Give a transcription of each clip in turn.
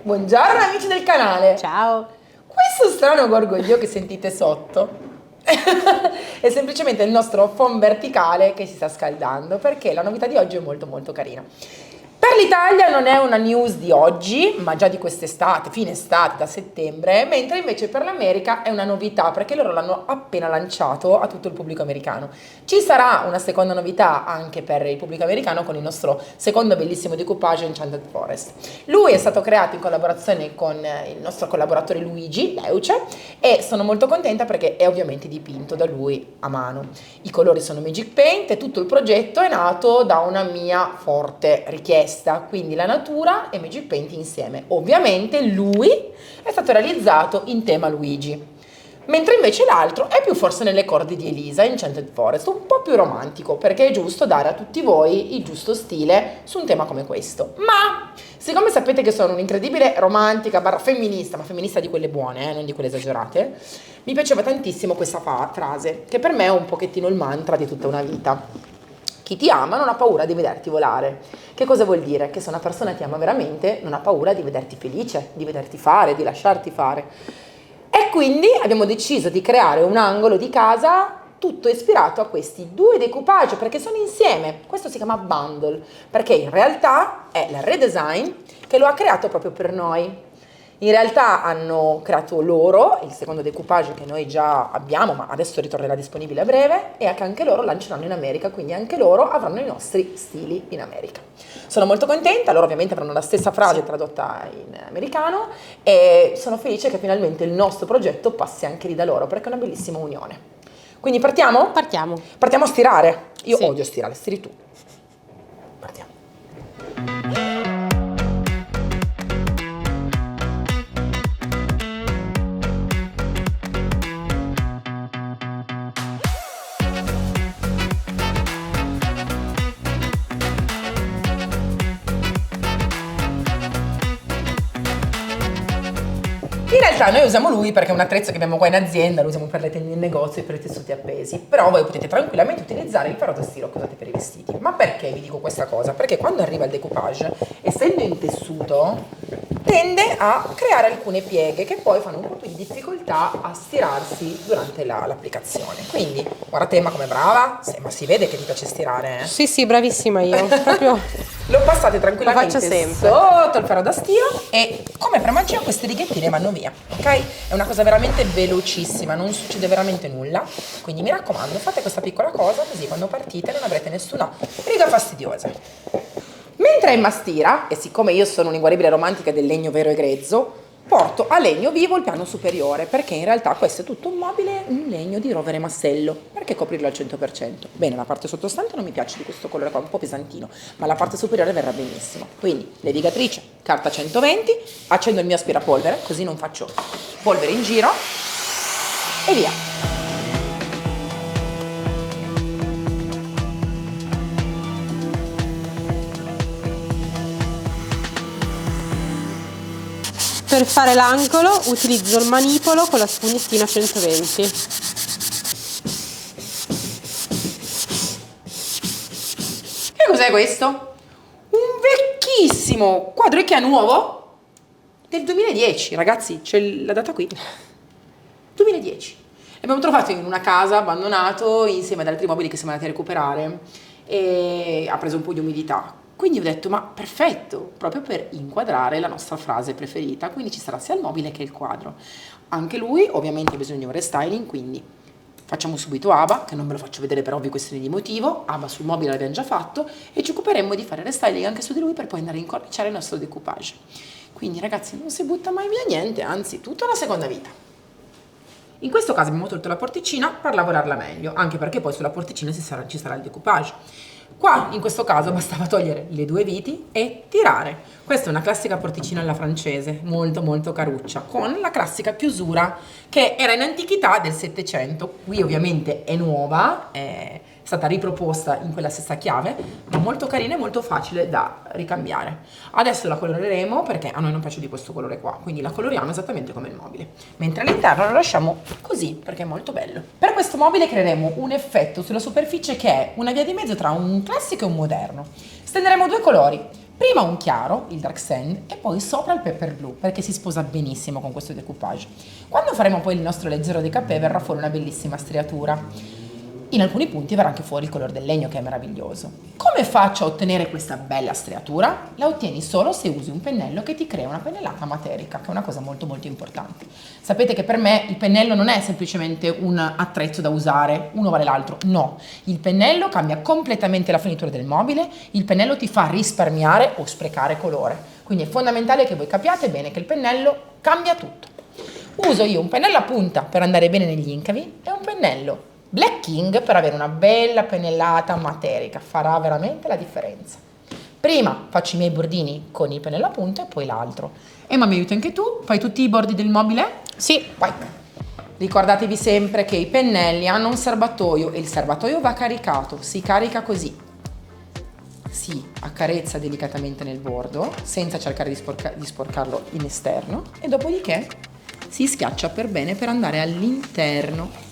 Buongiorno amici del canale. Ciao. Questo strano gorgoglio che sentite sotto è semplicemente il nostro phon verticale che si sta scaldando, perché la novità di oggi è molto molto carina. Per l'Italia non è una news di oggi, ma già di quest'estate, fine estate, da settembre, mentre invece per l'America è una novità, perché loro l'hanno appena lanciato a tutto il pubblico americano. Ci sarà una seconda novità anche per il pubblico americano con il nostro secondo bellissimo decoupage Enchanted Forest. Lui è stato creato in collaborazione con il nostro collaboratore Luigi Leuce e sono molto contenta perché è ovviamente dipinto da lui a mano. I colori sono Magic Paint e tutto il progetto è nato da una mia forte richiesta, quindi la natura e Magic Paint insieme. Ovviamente lui è stato realizzato in tema Luigi, mentre invece l'altro è più forse nelle corde di Elisa, Enchanted Forest, un po' più romantico, perché è giusto dare a tutti voi il giusto stile su un tema come questo. Ma siccome sapete che sono un'incredibile romantica barra femminista, ma femminista di quelle buone, non di quelle esagerate, mi piaceva tantissimo questa frase, che per me è un pochettino il mantra di tutta una vita. Chi ti ama non ha paura di vederti volare. Che cosa vuol dire? Che se una persona ti ama veramente non ha paura di vederti felice, di vederti fare, di lasciarti fare. E quindi abbiamo deciso di creare un angolo di casa tutto ispirato a questi due decoupage, perché sono insieme. Questo si chiama bundle, perché in realtà è la redesign che lo ha creato proprio per noi. In realtà hanno creato loro il secondo decoupage che noi già abbiamo, ma adesso ritornerà disponibile a breve, e che anche loro lanceranno in America, quindi anche loro avranno i nostri stili in America. Sono molto contenta, loro ovviamente avranno la stessa frase tradotta in americano e sono felice che finalmente il nostro progetto passi anche lì da loro, perché è una bellissima unione. Quindi partiamo? Partiamo. Partiamo a stirare. Io Sì. odio stirare, stiri tu. Partiamo. In realtà noi usiamo lui perché è un attrezzo che abbiamo qua in azienda, lo usiamo per le tende in negozio e per i tessuti appesi, però voi potete tranquillamente utilizzare il ferro da stiro che usate per i vestiti. Ma perché vi dico questa cosa? Perché quando arriva il decoupage, essendo in tessuto, tende a creare alcune pieghe che poi fanno un po' più di difficoltà a stirarsi durante l'applicazione. Quindi, guarda te, ma come brava, ma si vede che ti piace stirare, eh? Sì, bravissima io. Proprio Lo passate tranquillamente Lo faccio sempre. sotto il ferro da stiro e come per magia queste righettine vanno via, ok? È una cosa veramente velocissima, non succede veramente nulla, quindi mi raccomando fate questa piccola cosa così quando partite non avrete nessuna riga fastidiosa. Mentre Emma stira, e siccome io sono un'inguaribile romantica del legno vero e grezzo, porto a legno vivo il piano superiore, perché in realtà questo è tutto un mobile in legno di rovere massello. Perché coprirlo al 100%? Bene, la parte sottostante non mi piace di questo colore qua, un po' pesantino, ma la parte superiore verrà benissimo. Quindi, levigatrice, carta 120, accendo il mio aspirapolvere, così non faccio polvere in giro, e via. per fare l'angolo utilizzo il manipolo con la spugnestina 120. Che cos'è questo? Un vecchissimo quadro Ikea nuovo del 2010, ragazzi, c'è la data qui. 2010. L'abbiamo trovato in una casa abbandonato insieme ad altri mobili che siamo andati a recuperare e ha preso un po' di umidità. Quindi ho detto, ma perfetto, proprio per inquadrare la nostra frase preferita, quindi ci sarà sia il mobile che il quadro. Anche lui ovviamente ha bisogno di un restyling, quindi facciamo subito ABA, che non ve lo faccio vedere per ovvie questioni di motivo, ABA sul mobile l'abbiamo già fatto e ci occuperemo di fare restyling anche su di lui per poi andare a incorniciare il nostro decoupage. Quindi ragazzi non si butta mai via niente, anzi tutta una seconda vita. In questo caso abbiamo tolto la porticina per lavorarla meglio, anche perché poi sulla porticina ci sarà il decoupage. Qua in questo caso bastava togliere le due viti e tirare. Questa è una classica porticina alla francese, molto molto caruccia, con la classica chiusura che era in antichità del 700. Qui ovviamente è nuova, è stata riproposta in quella stessa chiave, ma molto carina e molto facile da ricambiare. Adesso la coloreremo perché a noi non piace di questo colore qua, quindi la coloriamo esattamente come il mobile. Mentre all'interno lo lasciamo così perché è molto bello. Per questo mobile creeremo un effetto sulla superficie che è una via di mezzo tra un classico e un moderno. Stenderemo due colori. Prima un chiaro, il dark sand, e poi sopra il pepper blue, perché si sposa benissimo con questo decoupage. Quando faremo poi il nostro leggero décapé verrà fuori una bellissima striatura. In alcuni punti verrà anche fuori il colore del legno, che è meraviglioso. Come faccio a ottenere questa bella striatura? La ottieni solo se usi un pennello che ti crea una pennellata materica, che è una cosa molto molto importante. Sapete che per me il pennello non è semplicemente un attrezzo da usare, uno vale l'altro, no. Il pennello cambia completamente la finitura del mobile, il pennello ti fa risparmiare o sprecare colore. Quindi è fondamentale che voi capiate bene che il pennello cambia tutto. Uso io un pennello a punta per andare bene negli incavi e un pennello Black King per avere una bella pennellata materica, farà veramente la differenza. Prima faccio i miei bordini con il pennello a punta e poi l'altro. Emma, mi aiuti anche tu? Fai tutti i bordi del mobile? Sì. Vai. Ricordatevi sempre che i pennelli hanno un serbatoio e il serbatoio va caricato, si carica così. Si accarezza delicatamente nel bordo senza cercare di sporcarlo in esterno e dopodiché si schiaccia per bene per andare all'interno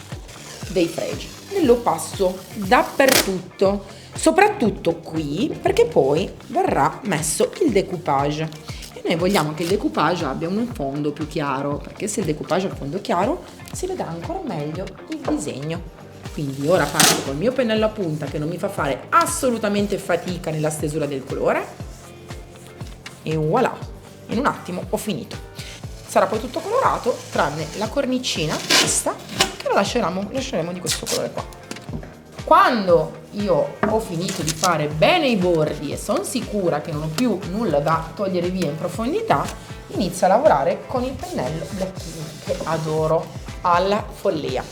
dei fregi. E lo passo dappertutto, soprattutto qui, perché poi verrà messo il decoupage. E noi vogliamo che il decoupage abbia un fondo più chiaro, perché se il decoupage ha il fondo chiaro si vedrà ancora meglio il disegno. Quindi ora parto col mio pennello a punta che non mi fa fare assolutamente fatica nella stesura del colore e voilà, in un attimo ho finito. Sarà poi tutto colorato tranne la cornicina, questa, che la lasceremo di questo colore qua. Quando io ho finito di fare bene i bordi e sono sicura che non ho più nulla da togliere via in profondità, inizio a lavorare con il pennello Black King, che adoro alla follia.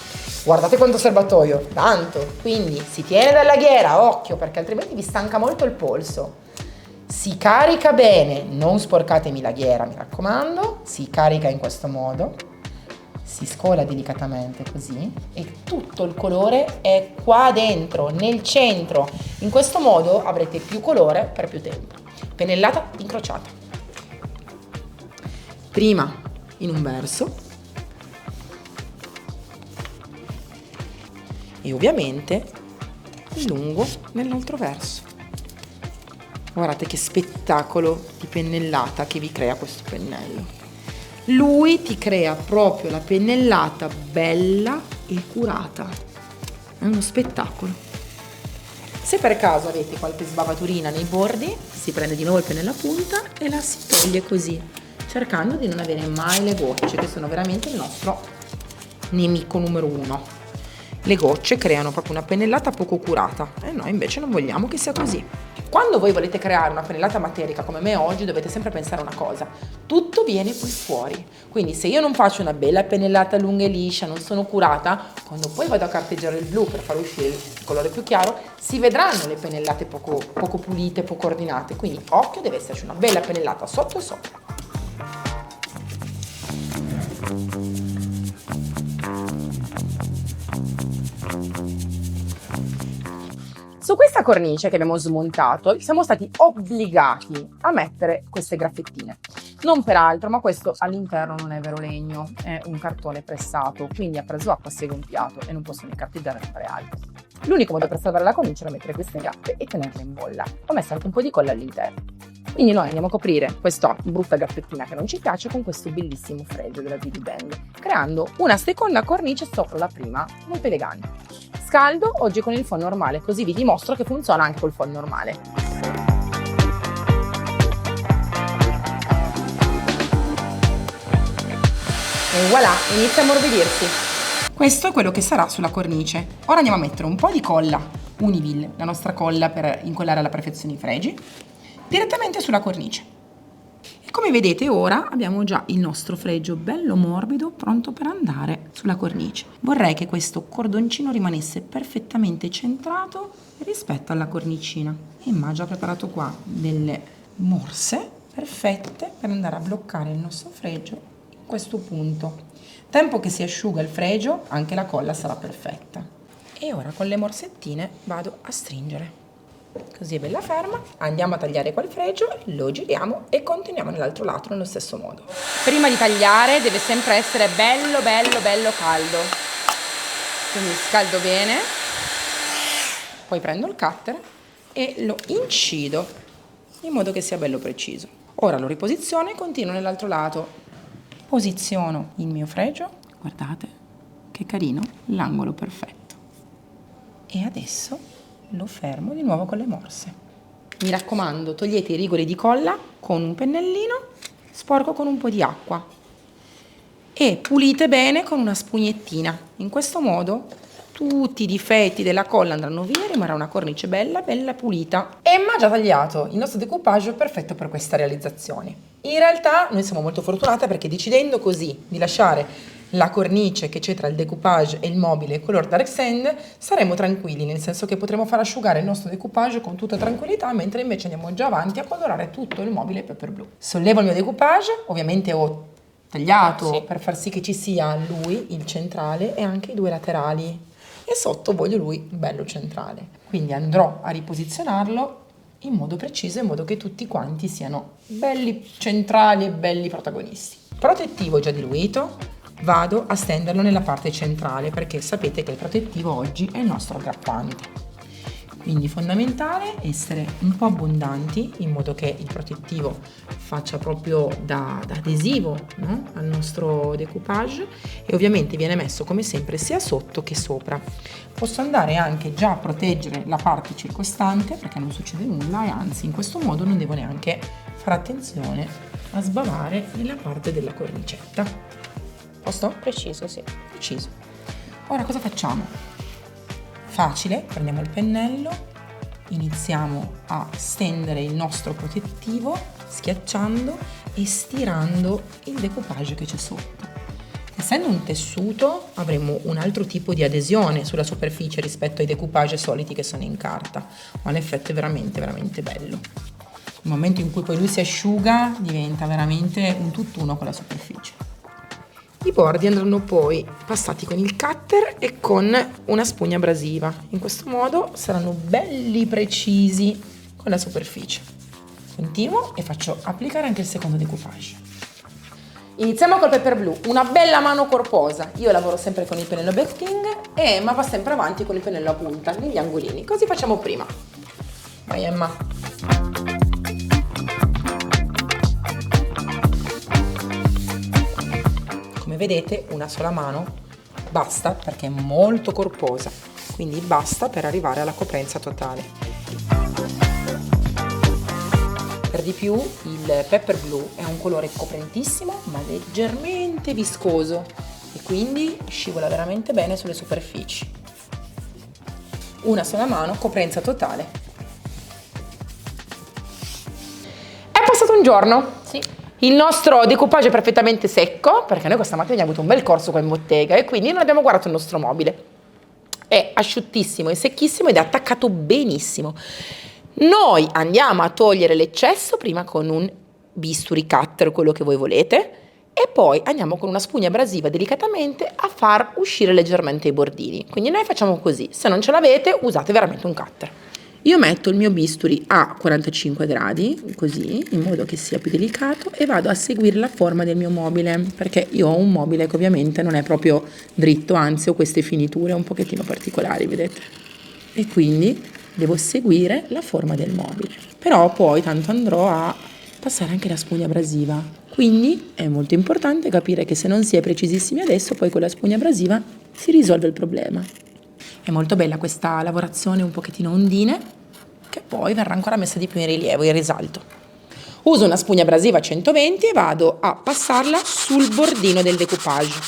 Guardate quanto serbatoio, tanto, quindi si tiene dalla ghiera, occhio, perché altrimenti vi stanca molto il polso. Si carica bene, non sporcatemi la ghiera, mi raccomando, si carica in questo modo, si scola delicatamente così e tutto il colore è qua dentro, nel centro. In questo modo avrete più colore per più tempo. Pennellata incrociata. Prima in un verso e ovviamente lungo nell'altro verso. Guardate che spettacolo di pennellata che vi crea questo pennello. Lui ti crea proprio la pennellata bella e curata. È uno spettacolo. Se per caso avete qualche sbavaturina nei bordi, si prende di nuovo il pennello a punta e la si toglie così, cercando di non avere mai le gocce, che sono veramente il nostro nemico numero uno. Le gocce creano proprio una pennellata poco curata e noi invece non vogliamo che sia così. Quando voi volete creare una pennellata materica come me oggi, dovete sempre pensare a una cosa: tutto viene poi fuori. Quindi se io non faccio una bella pennellata lunga e liscia, non sono curata, quando poi vado a carteggiare il blu per far uscire il colore più chiaro, si vedranno le pennellate poco pulite, poco ordinate. Quindi occhio, deve esserci una bella pennellata sotto e sopra. Su questa cornice che abbiamo smontato siamo stati obbligati a mettere queste graffettine. Non per altro, ma questo all'interno non è vero legno, è un cartone pressato, quindi ha preso acqua, si è gonfiato e non posso né carteggiare né fare altro. L'unico modo per salvare la cornice era mettere queste gappe e tenerle in bolla. Ho messo anche un po' di colla all'interno. Quindi noi andiamo a coprire questa brutta gaffettina che non ci piace con questo bellissimo fregio della BB Bang, creando una seconda cornice sopra la prima, molto elegante. Scaldo oggi con il phon normale, così vi dimostro che funziona anche col phon normale. E voilà, inizia a morbidirsi. Questo è quello che sarà sulla cornice. Ora andiamo a mettere un po' di colla Univille, la nostra colla per incollare alla perfezione i fregi, direttamente sulla cornice. E come vedete ora abbiamo già il nostro fregio bello morbido pronto per andare sulla cornice. Vorrei che questo cordoncino rimanesse perfettamente centrato rispetto alla cornicina. Emma ha già preparato qua delle morse perfette per andare a bloccare il nostro fregio in questo punto. Tempo che si asciuga il fregio, anche la colla sarà perfetta. E ora con le morsettine vado a stringere. Così è bella ferma, andiamo a tagliare quel fregio, lo giriamo e continuiamo nell'altro lato nello stesso modo. Prima di tagliare deve sempre essere bello caldo. Quindi scaldo bene, poi prendo il cutter e lo incido in modo che sia bello preciso. Ora lo riposiziono e continuo nell'altro lato. Posiziono il mio fregio, guardate che carino, l'angolo perfetto. E adesso lo fermo di nuovo con le morse. Mi raccomando, togliete i rigori di colla con un pennellino sporco con un po' di acqua e pulite bene con una spugnettina. In questo modo tutti i difetti della colla andranno via e rimarrà una cornice bella pulita. E ma già tagliato, il nostro decoupage è perfetto per questa realizzazione. In realtà noi siamo molto fortunate perché decidendo così di lasciare la cornice che c'è tra il decoupage e il mobile color dark sand, saremo tranquilli, nel senso che potremo far asciugare il nostro decoupage con tutta tranquillità, mentre invece andiamo già avanti a colorare tutto il mobile pepper blu. Sollevo il mio decoupage, ovviamente ho tagliato per far sì che ci sia lui, il centrale, e anche i due laterali. E sotto voglio lui bello centrale. Quindi andrò a riposizionarlo in modo preciso, in modo che tutti quanti siano belli centrali e belli protagonisti. Protettivo già diluito. Vado a stenderlo nella parte centrale perché sapete che il protettivo oggi è il nostro aggrappante. Quindi fondamentale essere un po' abbondanti in modo che il protettivo faccia proprio da adesivo, no? Al nostro decoupage, e ovviamente viene messo come sempre sia sotto che sopra. Posso andare anche già a proteggere la parte circostante perché non succede nulla, e anzi in questo modo non devo neanche fare attenzione a sbavare nella parte della cornicetta. Posto? Preciso, sì. Preciso. Ora cosa facciamo? Facile, prendiamo il pennello, iniziamo a stendere il nostro protettivo schiacciando e stirando il decoupage che c'è sotto. Essendo un tessuto avremo un altro tipo di adesione sulla superficie rispetto ai decoupage soliti che sono in carta, ma l'effetto è veramente bello. Nel momento in cui poi lui si asciuga diventa veramente un tutt'uno con la superficie. I bordi andranno poi passati con il cutter e con una spugna abrasiva. In questo modo saranno belli precisi con la superficie. Continuo e faccio applicare anche il secondo decoupage. Iniziamo col pepper blu, una bella mano corposa. Io lavoro sempre con il pennello Black King e Emma va sempre avanti con il pennello a punta, negli angolini. Così facciamo prima. Vai Emma. Come vedete una sola mano basta perché è molto corposa, quindi basta per arrivare alla coprenza totale. Per di più il pepper blu è un colore coprentissimo ma leggermente viscoso e quindi scivola veramente bene sulle superfici. Una sola mano, coprenza totale. È passato un giorno. Sì. Il nostro decoupage è perfettamente secco perché noi questa mattina abbiamo avuto un bel corso qua in bottega e quindi non abbiamo guardato il nostro mobile. È asciuttissimo e secchissimo ed è attaccato benissimo. Noi andiamo a togliere l'eccesso prima con un bisturi cutter, quello che voi volete, e poi andiamo con una spugna abrasiva delicatamente a far uscire leggermente i bordini. Quindi noi facciamo così, se non ce l'avete usate veramente un cutter. Io metto il mio bisturi a 45 gradi, così, in modo che sia più delicato, e vado a seguire la forma del mio mobile, perché io ho un mobile che ovviamente non è proprio dritto, anzi ho queste finiture un pochettino particolari, vedete? E quindi devo seguire la forma del mobile. Però poi tanto andrò a passare anche la spugna abrasiva. Quindi è molto importante capire che se non si è precisissimi adesso, poi con la spugna abrasiva si risolve il problema. È molto bella questa lavorazione un pochettino ondine, che poi verrà ancora messa di più in rilievo, in risalto. Uso una spugna abrasiva a 120 e vado a passarla sul bordino del decoupage.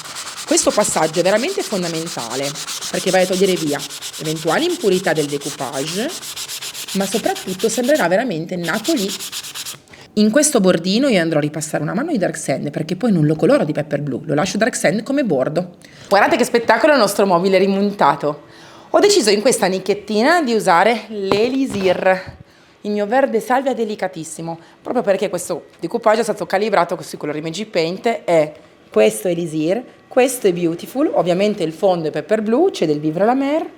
Questo passaggio è veramente fondamentale perché vai a togliere via eventuali impurità del decoupage, ma soprattutto sembrerà veramente nato lì. In questo bordino io andrò a ripassare una mano di dark sand perché poi non lo coloro di pepper blu, lo lascio dark sand come bordo. Guardate che spettacolo il nostro mobile rimontato. Ho deciso in questa nicchiettina di usare l'Elisir, il mio verde salvia delicatissimo, proprio perché questo decoupage è stato calibrato con i colori Magic Paint e questo è Elisir, questo è Beautiful, ovviamente il fondo è pepper blu, c'è del Vivre la Mer,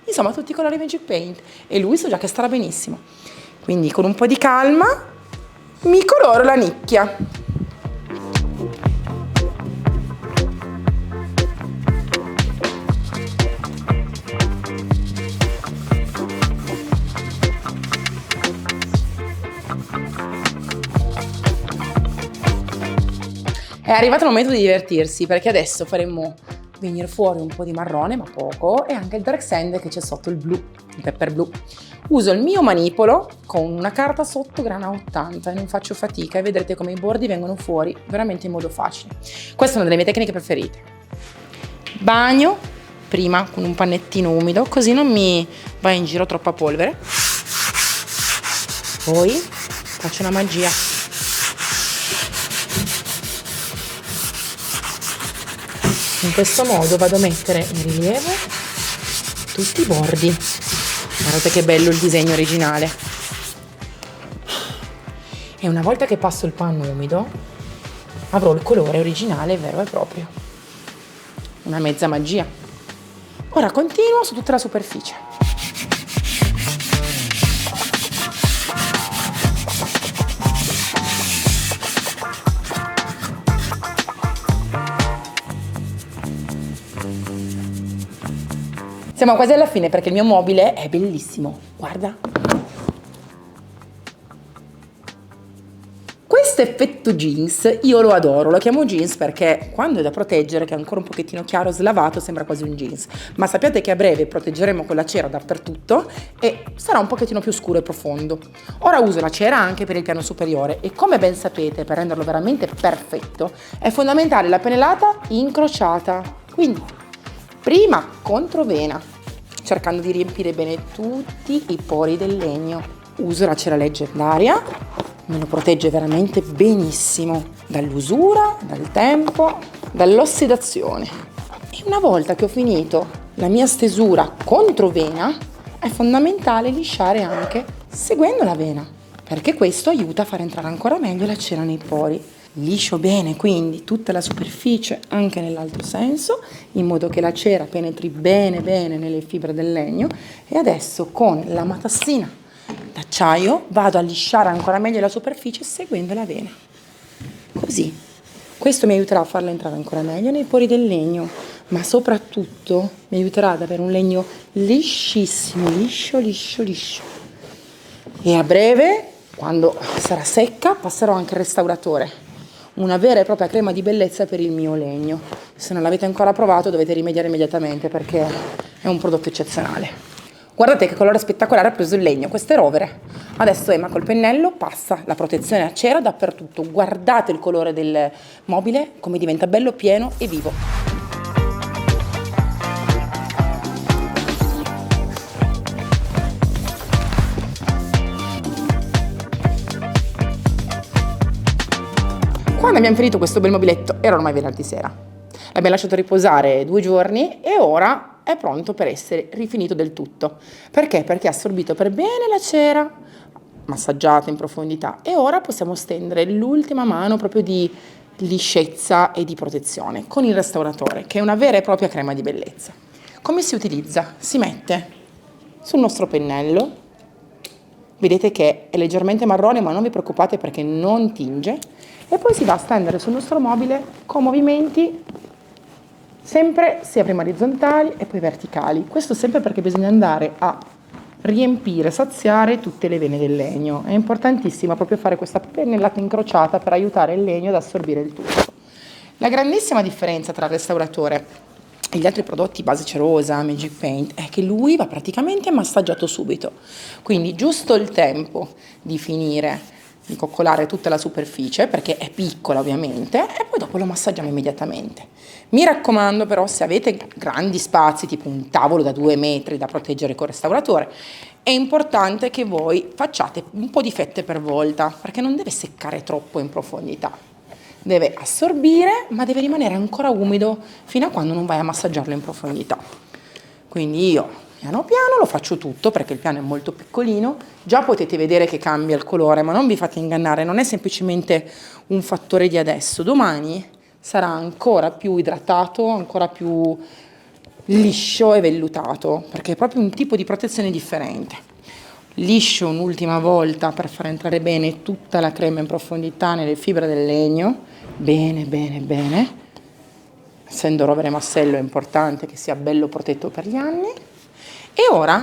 insomma tutti i colori Magic Paint e lui so già che starà benissimo. Quindi con un po' di calma mi coloro la nicchia. È arrivato il momento di divertirsi, perché adesso faremo venire fuori un po' di marrone, ma poco, e anche il dark sand che c'è sotto, il blu, il pepper blu. Uso il mio manipolo con una carta sotto grana 80 e non faccio fatica, e vedrete come i bordi vengono fuori veramente in modo facile. Questa è una delle mie tecniche preferite. Bagno prima con un pannettino umido, così non mi va in giro troppa polvere. Poi faccio una magia. In questo modo vado a mettere in rilievo tutti i bordi. Guardate che bello il disegno originale. E una volta che passo il panno umido, avrò il colore originale vero e proprio. Una mezza magia. Ora continuo su tutta la superficie. Siamo quasi alla fine perché il mio mobile è bellissimo. Guarda. Questo effetto jeans io lo adoro, lo chiamo jeans perché quando è da proteggere, che è ancora un pochettino chiaro, slavato, sembra quasi un jeans. Ma sappiate che a breve proteggeremo con la cera dappertutto e sarà un pochettino più scuro e profondo. Ora uso la cera anche per il piano superiore e, come ben sapete, per renderlo veramente perfetto è fondamentale la pennellata incrociata. Quindi prima controvena, cercando di riempire bene tutti i pori del legno. Uso la cera leggendaria, me lo protegge veramente benissimo dall'usura, dal tempo, dall'ossidazione. E una volta che ho finito la mia stesura controvena, è fondamentale lisciare anche seguendo la vena, perché questo aiuta a far entrare ancora meglio la cera nei pori. Liscio bene quindi tutta la superficie anche nell'altro senso, in modo che la cera penetri bene bene nelle fibre del legno, e adesso con la matassina d'acciaio vado a lisciare ancora meglio la superficie seguendo la vena. Così. Questo mi aiuterà a farla entrare ancora meglio nei pori del legno, ma soprattutto mi aiuterà ad avere un legno liscissimo, liscio, liscio, liscio. E a breve, quando sarà secca, passerò anche il restauratore. Una vera e propria crema di bellezza per il mio legno. Se non l'avete ancora provato dovete rimediare immediatamente perché è un prodotto eccezionale. Guardate che colore spettacolare ha preso il legno, questo è rovere. Adesso Emma col pennello passa la protezione a cera dappertutto. Guardate il colore del mobile, come diventa bello, pieno e vivo. Quando abbiamo finito questo bel mobiletto, era ormai venerdì sera. L'abbiamo lasciato riposare 2 giorni e ora è pronto per essere rifinito del tutto. Perché? Perché ha assorbito per bene la cera, massaggiata in profondità, e ora possiamo stendere l'ultima mano proprio di liscezza e di protezione con il restauratore, che è una vera e propria crema di bellezza. Come si utilizza? Si mette sul nostro pennello, vedete che è leggermente marrone, ma non vi preoccupate perché non tinge, e poi si va a stendere sul nostro mobile con movimenti sempre sia prima orizzontali e poi verticali. Questo sempre perché bisogna andare a riempire, saziare tutte le vene del legno. È importantissimo proprio fare questa pennellata incrociata per aiutare il legno ad assorbire il tutto. La grandissima differenza tra il restauratore e gli altri prodotti base cerosa, Magic Paint, è che lui va praticamente massaggiato subito. Quindi giusto il tempo di finire di coccolare tutta la superficie, perché è piccola ovviamente, e poi dopo lo massaggiamo immediatamente. Mi raccomando però, se avete grandi spazi, tipo un tavolo da 2 metri da proteggere col restauratore, è importante che voi facciate un po' di fette per volta, perché non deve seccare troppo in profondità. Deve assorbire, ma deve rimanere ancora umido fino a quando non vai a massaggiarlo in profondità. Quindi io piano piano lo faccio tutto perché il piano è molto piccolino, già potete vedere che cambia il colore, ma non vi fate ingannare, non è semplicemente un fattore di adesso, domani sarà ancora più idratato, ancora più liscio e vellutato, perché è proprio un tipo di protezione differente. Liscio un'ultima volta per far entrare bene tutta la crema in profondità nelle fibre del legno, bene bene bene, essendo rovere massello è importante che sia bello protetto per gli anni. E ora,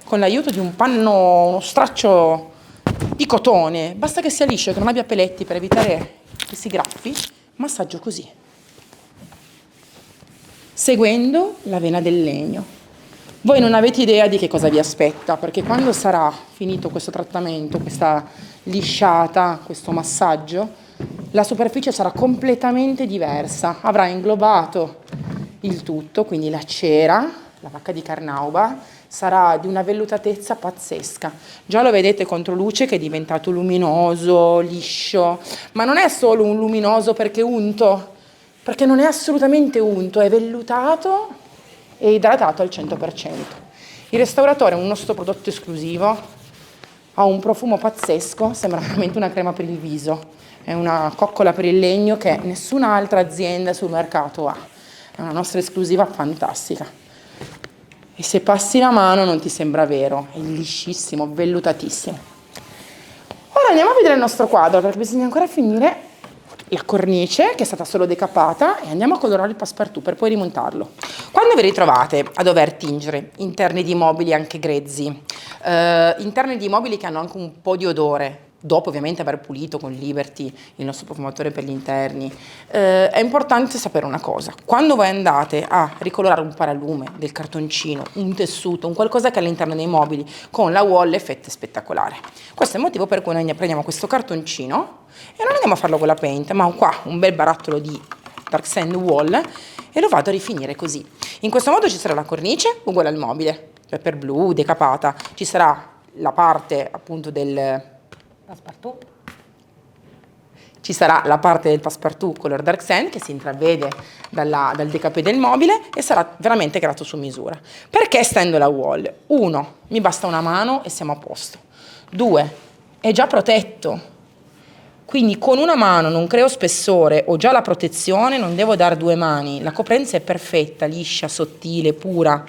con l'aiuto di un panno, uno straccio di cotone, basta che sia liscio, che non abbia peletti per evitare che si graffi, massaggio così, seguendo la vena del legno. Voi non avete idea di che cosa vi aspetta, perché quando sarà finito questo trattamento, questa lisciata, questo massaggio, la superficie sarà completamente diversa, avrà inglobato il tutto, quindi la cera, la vacca di Carnauba, sarà di una vellutatezza pazzesca. Già lo vedete contro luce che è diventato luminoso, liscio, ma non è solo un luminoso perché unto, perché non è assolutamente unto, è vellutato e idratato al 100%. Il restauratore è un nostro prodotto esclusivo, ha un profumo pazzesco, sembra veramente una crema per il viso, è una coccola per il legno che nessun'altra azienda sul mercato ha, è una nostra esclusiva fantastica. E se passi la mano non ti sembra vero, è liscissimo, vellutatissimo. Ora andiamo a vedere il nostro quadro perché bisogna ancora finire la cornice che è stata solo decapata e andiamo a colorare il passepartout per poi rimontarlo. Quando vi ritrovate a dover tingere interni di mobili anche grezzi, interni di mobili che hanno anche un po' di odore, dopo ovviamente aver pulito con Liberty, il nostro profumatore per gli interni, è importante sapere una cosa: quando voi andate a ricolorare un paralume, del cartoncino, un tessuto, un qualcosa che è all'interno dei mobili, con la wall l'effetto è spettacolare. Questo è il motivo per cui noi prendiamo questo cartoncino e non andiamo a farlo con la paint, ma qua un bel barattolo di Dark Sand Wall e lo vado a rifinire così. In questo modo ci sarà la cornice uguale al mobile, pepper blu, decapata, ci sarà la parte appunto del passepartout. Ci sarà la parte del passepartout color dark sand che si intravede dal decapé del mobile e sarà veramente creato su misura. Perché stendo la wall? 1, mi basta una mano e siamo a posto. 2, è già protetto. Quindi con una mano non creo spessore, ho già la protezione, non devo dare 2 mani. La coprenza è perfetta, liscia, sottile, pura.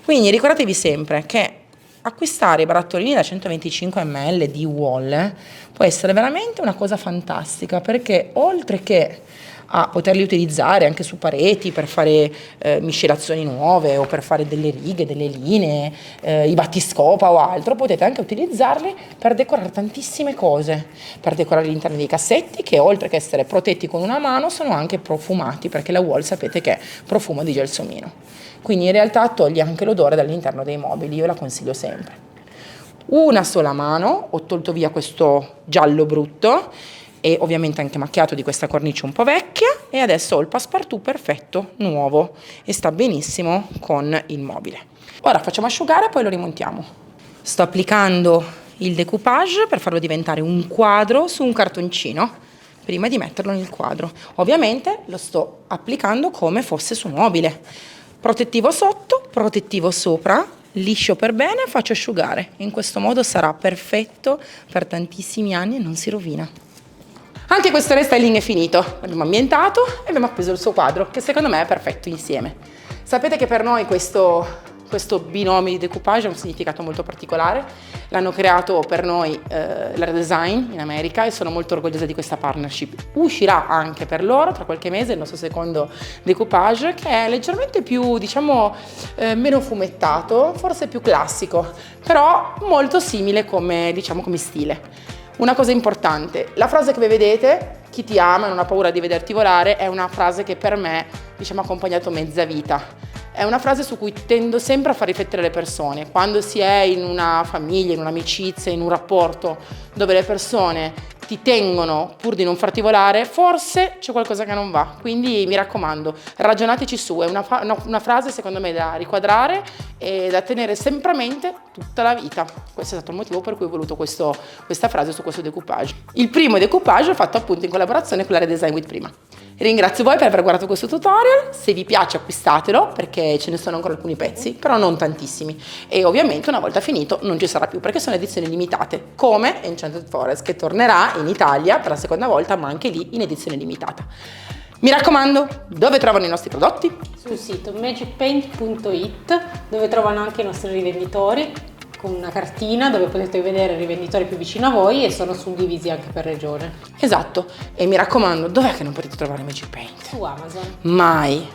Quindi ricordatevi sempre che acquistare i barattolini da 125 ml di Wall può essere veramente una cosa fantastica, perché oltre che a poterli utilizzare anche su pareti per fare miscelazioni nuove o per fare delle righe, delle linee, i battiscopa o altro, potete anche utilizzarli per decorare tantissime cose, per decorare l'interno dei cassetti che oltre che essere protetti con una mano sono anche profumati, perché la Wall sapete che è profumo di gelsomino. Quindi in realtà toglie anche l'odore dall'interno dei mobili, io la consiglio sempre. Una sola mano, ho tolto via questo giallo brutto e ovviamente anche macchiato di questa cornice un po' vecchia e adesso ho il passepartout perfetto, nuovo e sta benissimo con il mobile. Ora facciamo asciugare e poi lo rimontiamo. Sto applicando il decoupage per farlo diventare un quadro su un cartoncino prima di metterlo nel quadro. Ovviamente lo sto applicando come fosse su mobile. Protettivo sotto, protettivo sopra, liscio per bene, faccio asciugare. In questo modo sarà perfetto per tantissimi anni e non si rovina. Anche questo restyling è finito, l'abbiamo ambientato e abbiamo appeso il suo quadro, che secondo me è perfetto insieme. Sapete che per noi questo binomio di decoupage ha un significato molto particolare. L'hanno creato per noi la Redesign in America e sono molto orgogliosa di questa partnership. Uscirà anche per loro tra qualche mese il nostro secondo decoupage, che è leggermente più, diciamo, meno fumettato, forse più classico, però molto simile come stile. Una cosa importante, la frase che voi vedete, chi ti ama e non ha paura di vederti volare, è una frase che per me, ha accompagnato mezza vita. È una frase su cui tendo sempre a far riflettere le persone. Quando si è in una famiglia, in un'amicizia, in un rapporto dove le persone ti tengono pur di non farti volare, forse c'è qualcosa che non va. Quindi mi raccomando, ragionateci su, è una frase secondo me da riquadrare e da tenere sempre a mente tutta la vita. Questo è stato il motivo per cui ho voluto questa frase su questo decoupage. Il primo decoupage è fatto appunto in collaborazione con la Redesign with Prima. Ringrazio voi per aver guardato questo tutorial, se vi piace acquistatelo perché ce ne sono ancora alcuni pezzi, però non tantissimi, e ovviamente una volta finito non ci sarà più perché sono edizioni limitate, come Enchanted Forest, che tornerà in Italia per la seconda volta ma anche lì in edizione limitata. Mi raccomando, dove trovano i nostri prodotti? Sul sito magicpaint.it, dove trovano anche i nostri rivenditori, con una cartina dove potete vedere i rivenditori più vicino a voi e sono suddivisi anche per regione. Esatto, e mi raccomando, dov'è che non potete trovare Magic Paint? Su Amazon. Mai!